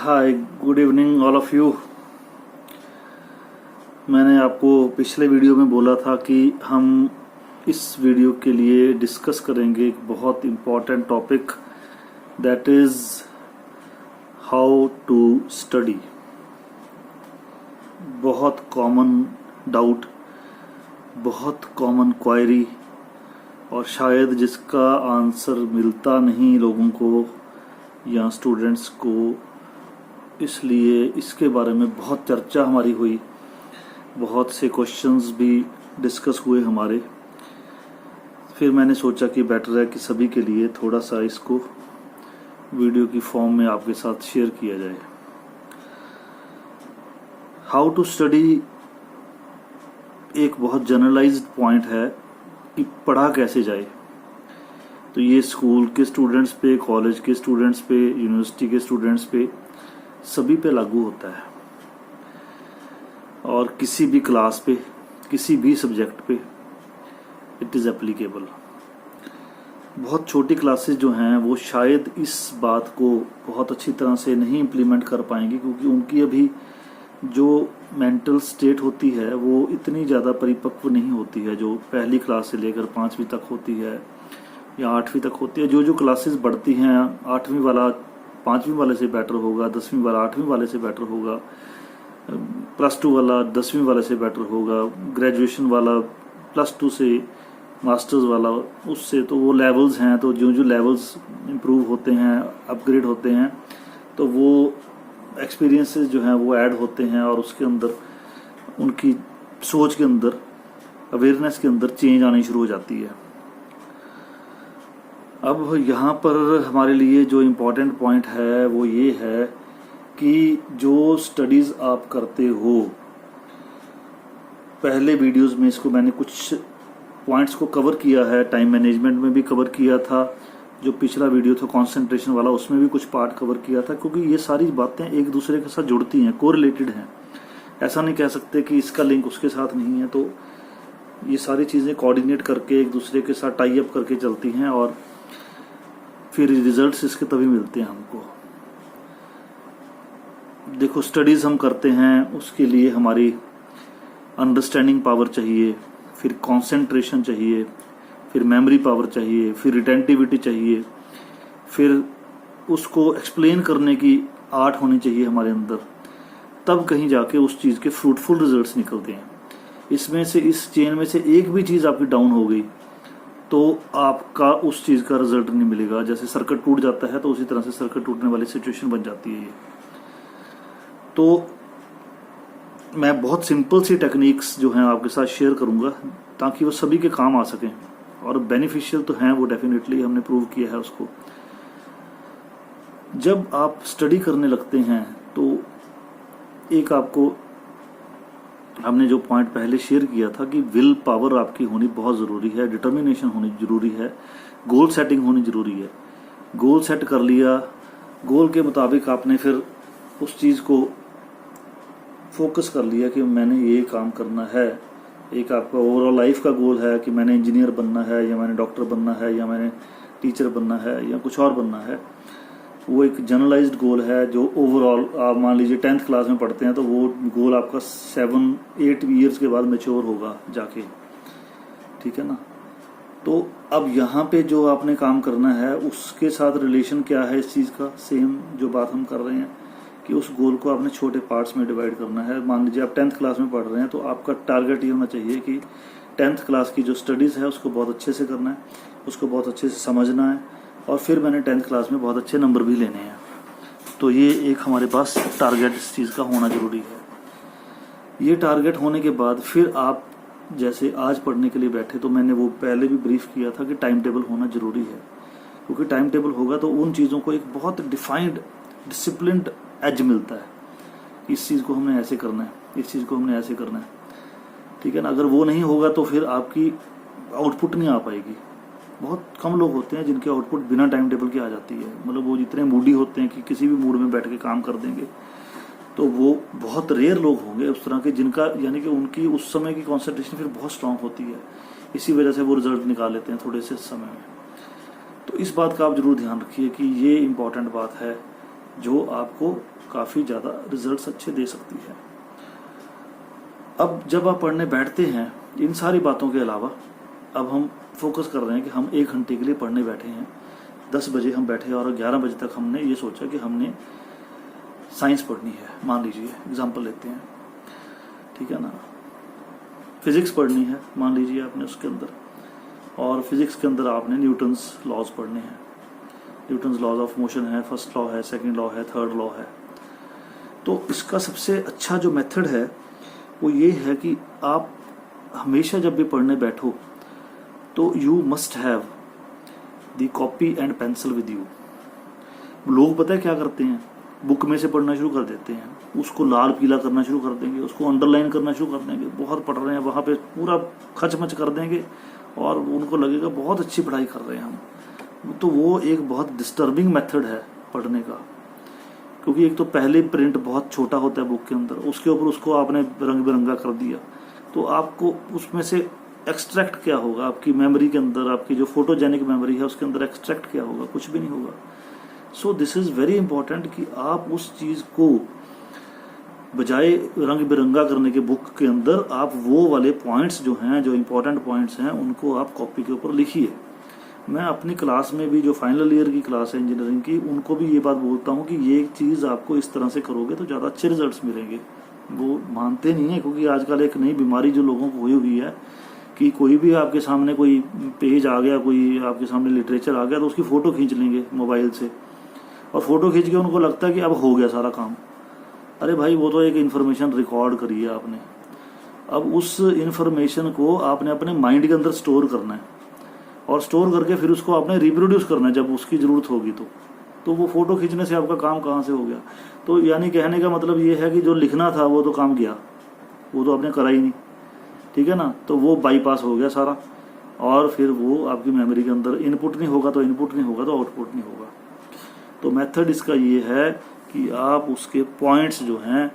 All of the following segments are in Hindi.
Hi, good evening all of you. मैंने आपको पिछले वीडियो में बोला था कि हम इस वीडियो के लिए डिस्कस करेंगे एक बहुत important topic, that is how to study. बहुत कॉमन डाउट, बहुत कॉमन क्वायरी, और शायद जिसका आंसर मिलता नहीं लोगों को या स्टूडेंट्स को, इसलिए इसके बारे में बहुत चर्चा हमारी हुई, बहुत से क्वेश्चंस भी डिस्कस हुए हमारे। फिर मैंने सोचा कि बेटर है कि सभी के लिए थोड़ा सा इसको वीडियो की फॉर्म में आपके साथ शेयर किया जाए। हाउ टू स्टडी एक बहुत जनरलाइज्ड पॉइंट है कि पढ़ा कैसे जाए। तो ये स्कूल के स्टूडेंट्स पे, कॉलेज के स्टूडेंट्स पे, यूनिवर्सिटी के स्टूडेंट्स पे, सभी पे लागू होता है। और किसी भी क्लास पे, किसी भी सब्जेक्ट पे इट इज़ एप्लीकेबल। बहुत छोटी क्लासेस जो हैं वो शायद इस बात को बहुत अच्छी तरह से नहीं इम्प्लीमेंट कर पाएंगी, क्योंकि उनकी अभी जो मेंटल स्टेट होती है वो इतनी ज़्यादा परिपक्व नहीं होती है, जो पहली क्लास से लेकर 5वीं तक होती है या 8वीं तक होती है। जो क्लासेस बढ़ती हैं, 8वीं वाला 5वीं वाले से बेटर होगा, 10वीं वाला 8वीं वाले से बेटर होगा, +2 वाला 10वीं वाले से बेटर होगा, ग्रेजुएशन वाला +2 से मास्टर्स वाला उससे, तो वो लेवल्स हैं। तो जो लेवल्स इम्प्रूव होते हैं, अपग्रेड होते हैं, तो वो एक्सपीरियंसेस जो हैं वो ऐड होते हैं और उसके अंदर उनकी सोच के अंदर, अवेयरनेस के अंदर चेंज आनी शुरू हो जाती है। अब यहाँ पर हमारे लिए जो इम्पोर्टेंट पॉइंट है वो ये है कि जो स्टडीज़ आप करते हो, पहले वीडियोस में इसको मैंने कुछ पॉइंट्स को कवर किया है, टाइम मैनेजमेंट में भी कवर किया था, जो पिछला वीडियो था कंसंट्रेशन वाला उसमें भी कुछ पार्ट कवर किया था, क्योंकि ये सारी बातें एक दूसरे के साथ जुड़ती हैं, कोरिलेटेड हैं। ऐसा नहीं कह सकते कि इसका लिंक उसके साथ नहीं है। तो ये सारी चीज़ें कोऑर्डिनेट करके एक दूसरे के साथ टाई अप करके चलती हैं और फिर रिजल्ट्स इसके तभी मिलते हैं हमको। देखो, स्टडीज़ हम करते हैं उसके लिए हमारी अंडरस्टैंडिंग पावर चाहिए, फिर कंसंट्रेशन चाहिए, फिर मेमोरी पावर चाहिए, फिर रिटेंटिविटी चाहिए, फिर उसको एक्सप्लेन करने की आर्ट होनी चाहिए हमारे अंदर। तब कहीं जाके उस चीज़ के फ्रूटफुल रिजल्ट्स निकलते हैं। इसमें से, इस चेन में से एक भी चीज़ आपकी डाउन हो गई तो आपका उस चीज़ का रिजल्ट नहीं मिलेगा। जैसे सर्किट टूट जाता है तो उसी तरह से सर्किट टूटने वाली सिचुएशन बन जाती है ये। तो मैं बहुत सिंपल सी टेक्निक्स जो हैं आपके साथ शेयर करूंगा ताकि वो सभी के काम आ सकें, और बेनिफिशियल तो हैं वो, डेफिनेटली हमने प्रूव किया है उसको। जब आप स्टडी करने लगते हैं तो एक आपको, हमने जो पॉइंट पहले शेयर किया था कि विल पावर आपकी होनी बहुत ज़रूरी है, डिटर्मिनेशन होनी ज़रूरी है, गोल सेटिंग होनी ज़रूरी है। गोल सेट कर लिया, गोल के मुताबिक आपने फिर उस चीज़ को फोकस कर लिया कि मैंने ये काम करना है। एक आपका ओवरऑल लाइफ का गोल है कि मैंने इंजीनियर बनना है, या मैंने डॉक्टर बनना है, या मैंने टीचर बनना है, या कुछ और बनना है। वो एक जनरलाइज्ड गोल है जो ओवरऑल, आप मान लीजिए 10th क्लास में पढ़ते हैं तो वो गोल आपका 7-8 ईयर्स के बाद मैच्योर होगा जाके, ठीक है ना। तो अब यहाँ पे जो आपने काम करना है उसके साथ रिलेशन क्या है इस चीज़ का, सेम जो बात हम कर रहे हैं कि उस गोल को आपने छोटे पार्ट्स में डिवाइड करना है। मान लीजिए आप 10th क्लास में पढ़ रहे हैं तो आपका टारगेट ये होना चाहिए कि 10th क्लास की जो स्टडीज़ है उसको बहुत अच्छे से करना है, उसको बहुत अच्छे से समझना है, और फिर मैंने 10th क्लास में बहुत अच्छे नंबर भी लेने हैं। तो ये एक हमारे पास टारगेट इस चीज़ का होना ज़रूरी है। ये टारगेट होने के बाद फिर आप जैसे आज पढ़ने के लिए बैठे, तो मैंने वो पहले भी ब्रीफ किया था कि टाइम टेबल होना ज़रूरी है, क्योंकि टाइम टेबल होगा तो उन चीज़ों को एक बहुत डिफाइंड, डिसिप्लिन्ड एज मिलता है। इस चीज़ को हमने ऐसे करना है, इस चीज़ को हमने ऐसे करना है, ठीक है ना। अगर वो नहीं होगा तो फिर आपकी आउटपुट नहीं आ पाएगी। बहुत कम लोग होते हैं जिनकी आउटपुट बिना टाइम टेबल के आ जाती है। मतलब वो जितने मूडी होते हैं कि किसी भी मूड में बैठ के काम कर देंगे, तो वो बहुत रेयर लोग होंगे उस तरह के जिनका, यानी कि उनकी उस समय की कॉन्सेंट्रेशन फिर बहुत स्ट्रांग होती है। इसी वजह से वो रिजल्ट निकाल लेते हैं थोड़े से समय में। तो इस बात का आप जरूर ध्यान रखिए कि ये इम्पॉर्टेंट बात है जो आपको काफ़ी ज़्यादा रिजल्ट्स अच्छे दे सकती है। अब जब आप पढ़ने बैठते हैं, इन सारी बातों के अलावा अब हम फोकस कर रहे हैं कि हम 1 घंटे के लिए पढ़ने बैठे हैं। 10 बजे हम बैठे और 11 बजे तक हमने ये सोचा कि हमने साइंस पढ़नी है। मान लीजिए एग्जाम्पल लेते हैं, ठीक है ना, फिजिक्स पढ़नी है मान लीजिए आपने उसके अंदर, और फिजिक्स के अंदर आपने न्यूटन्स लॉज पढ़ने हैं। न्यूटन्स लॉज ऑफ मोशन है, फर्स्ट लॉ है, सेकंड लॉ है, थर्ड लॉ है। तो इसका सबसे अच्छा जो मेथड है वो ये है कि आप हमेशा जब भी पढ़ने बैठो तो you must have the copy and pencil with you. लोग पता है क्या करते हैं, बुक में से पढ़ना शुरू कर देते हैं, उसको लाल पीला करना शुरू कर देंगे, उसको अंडरलाइन करना शुरू कर देंगे, बहुत पढ़ रहे हैं वहाँ पे पूरा खचमच कर देंगे और उनको लगेगा बहुत अच्छी पढ़ाई कर रहे हैं हम। तो वो एक बहुत डिस्टर्बिंग मेथड है पढ़ने का, क्योंकि एक तो पहले प्रिंट बहुत छोटा होता है बुक के अंदर, उसके ऊपर उसको आपने रंग बिरंगा कर दिया, तो आपको उसमें से एक्सट्रैक्ट क्या होगा, आपकी मेमोरी के अंदर, आपकी जो फोटोजेनिक मेमोरी है उसके अंदर एक्सट्रैक्ट क्या होगा, कुछ भी नहीं होगा। So this is very important कि आप उस चीज़ को बजाय रंग बिरंगा करने के बुक के अंदर आप वो वाले पॉइंट्स जो हैं, जो इम्पोर्टेंट पॉइंट्स हैं, उनको आप कॉपी के ऊपर लिखिए। मैं अपनी क्लास में भी, जो फाइनल ईयर की क्लास है इंजीनियरिंग की, उनको भी ये बात बोलता हूँ कि ये चीज़ आपको इस तरह से करोगे तो ज़्यादा अच्छे रिजल्ट्स मिलेंगे। वो मानते नहीं है, क्योंकि आजकल एक नई बीमारी जो लोगों को हुई है कि कोई भी आपके सामने कोई पेज आ गया, कोई आपके सामने लिटरेचर आ गया, तो उसकी फ़ोटो खींच लेंगे मोबाइल से, और फ़ोटो खींच के उनको लगता है कि अब हो गया सारा काम। अरे भाई, वो तो एक इन्फॉर्मेशन रिकॉर्ड करी है आपने, अब उस इन्फॉर्मेशन को आपने अपने माइंड के अंदर स्टोर करना है, और स्टोर करके फिर उसको आपने रिप्रोड्यूस करना है जब उसकी ज़रूरत होगी। तो वो फ़ोटो खींचने से आपका काम कहाँ से हो गया। तो यानी कहने का मतलब ये है कि जो लिखना था वो तो काम गया, वो तो आपने करा ही नहीं, ठीक है ना, तो वो बाईपास हो गया सारा, और फिर वो आपकी मेमोरी के अंदर इनपुट नहीं होगा, तो इनपुट नहीं होगा तो आउटपुट नहीं होगा। तो मेथड इसका ये है कि आप उसके पॉइंट्स जो हैं,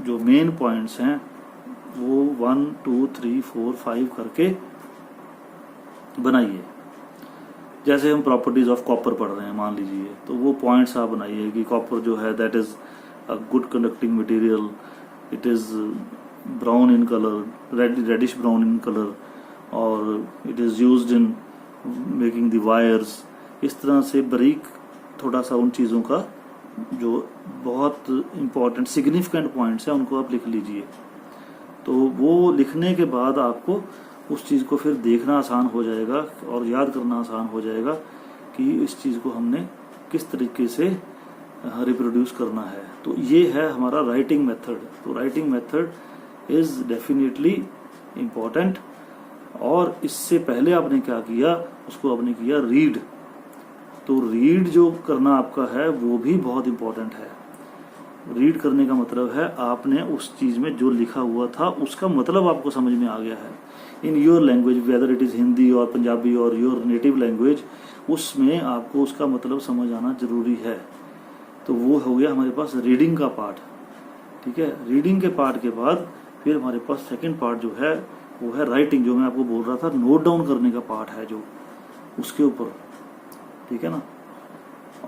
जो मेन पॉइंट्स हैं, वो 1 2 3 4 5 करके बनाइए। जैसे हम प्रॉपर्टीज ऑफ कॉपर पढ़ रहे हैं मान लीजिए, तो वो पॉइंट्स आप बनाइए कि कॉपर जो है that is a good conducting material, it is brown in colour, reddish brown in colour, और it is used in making the wires. इस तरह से बारीक थोड़ा सा उन चीज़ों का जो बहुत इम्पोर्टेंट सिग्निफिकेंट पॉइंट्स हैं उनको आप लिख लीजिए। तो वो लिखने के बाद आपको उस चीज़ को फिर देखना आसान हो जाएगा और याद करना आसान हो जाएगा कि इस चीज़ को हमने किस तरीके से रिप्रोड्यूस करना है। तो ये है हमारा राइटिंग मेथड। तो writing method is definitely important. और इससे पहले आपने क्या किया, उसको आपने किया रीड। तो रीड जो करना आपका है वो भी बहुत इम्पॉर्टेंट है। रीड करने का मतलब है आपने उस चीज़ में जो लिखा हुआ था उसका मतलब आपको समझ में आ गया है in your language, whether it is Hindi और पंजाबी और योर नेटिव लैंग्वेज, उसमें आपको उसका मतलब समझ आना ज़रूरी है। तो वो हो गया हमारे पास रीडिंग का पार्ट, ठीक है। रीडिंग के पार्ट के बाद फिर हमारे पास सेकंड पार्ट जो है वो है राइटिंग, जो मैं आपको बोल रहा था, नोट डाउन करने का पार्ट है जो उसके ऊपर, ठीक है ना।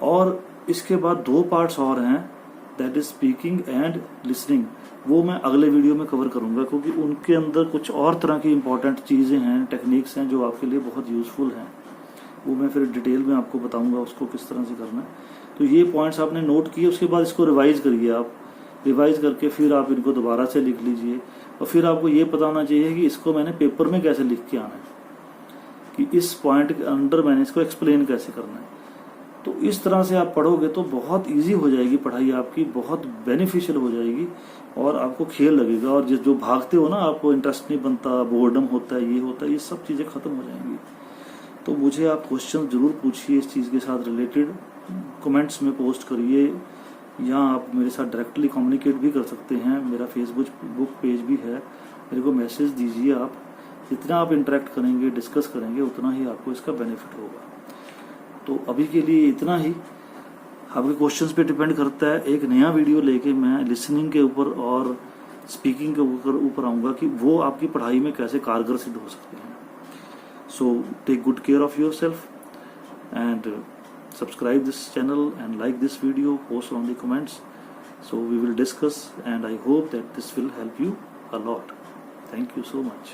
और इसके बाद 2 पार्ट्स और हैं, that is speaking and listening. वो मैं अगले वीडियो में कवर करूंगा, क्योंकि उनके अंदर कुछ और तरह की इंपॉर्टेंट चीज़ें हैं, टेक्निक्स हैं जो आपके लिए बहुत यूज़फुल हैं। वो मैं फिर डिटेल में आपको बताऊंगा उसको किस तरह से करना है। तो ये पॉइंट्स आपने नोट किए, उसके बाद इसको रिवाइज करिए आप। रिवाइज करके फिर आप इनको दोबारा से लिख लीजिए, और फिर आपको ये पता होना चाहिए कि इसको मैंने पेपर में कैसे लिख के आना है, कि इस पॉइंट के अंदर मैंने इसको एक्सप्लेन कैसे करना है। तो इस तरह से आप पढ़ोगे तो बहुत इजी हो जाएगी पढ़ाई आपकी, बहुत बेनिफिशियल हो जाएगी और आपको खेल लगेगा। और जो भागते हो ना, आपको इंटरेस्ट नहीं बनता, बोर्डम होता है, ये होता है, ये सब चीज़ें खत्म हो जाएंगी। तो मुझे आप क्वेश्चन ज़रूर पूछिए इस चीज़ के साथ रिलेटेड, कमेंट्स में पोस्ट करिए, या आप मेरे साथ डायरेक्टली कम्युनिकेट भी कर सकते हैं। मेरा फेसबुक पेज भी है, मेरे को मैसेज दीजिए आप। जितना आप इंटरेक्ट करेंगे, डिस्कस करेंगे, उतना ही आपको इसका बेनिफिट होगा। तो अभी के लिए इतना ही। आपके क्वेश्चंस पे डिपेंड करता है। एक नया वीडियो लेके मैं लिसनिंग के ऊपर और स्पीकिंग के ऊपर आऊँगा कि वो आपकी पढ़ाई में कैसे कारगर सिद्ध हो सकते हैं। So take good care of yourself and subscribe this channel and like this video, post on the comments, So we will discuss, and I hope that this will help you a lot. Thank you so much.